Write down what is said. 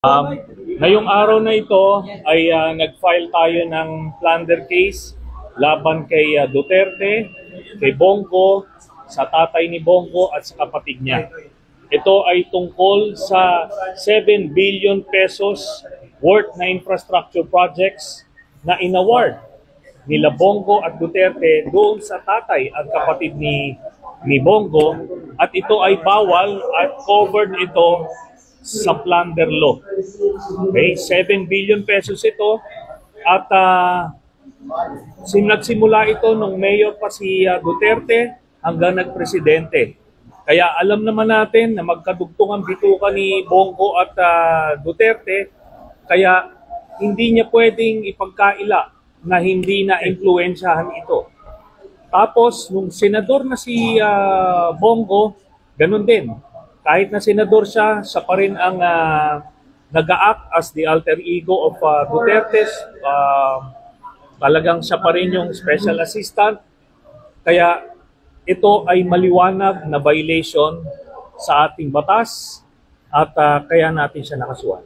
Um, Ngayong araw na ito ay nag-file tayo ng plunder case laban kay Duterte, kay Bongo, sa tatay ni Bongo at sa kapatid niya. Ito ay tungkol sa 7 billion pesos worth na infrastructure projects na inaward nila Bongo at Duterte doon sa tatay at kapatid ni Bongo, at ito ay bawal at covered ito sa plunder law. Okay, 7 billion pesos ito at nagsimula ito nung mayor pa si Duterte hanggang nagpresidente. Kaya alam naman natin na magkadugtong ang bituka ni Bongo at Duterte, kaya hindi niya pwedeng ipagkaila na hindi na impluwensyahan ito. Tapos nung senador na si Bongo, ganun din. Kahit na senador siya, siya pa rin ang nag-a-act as the alter ego of Duterte's. Talagang siya pa rin yung special assistant. Kaya ito ay maliwanag na violation sa ating batas at kaya natin siya nakasuhan.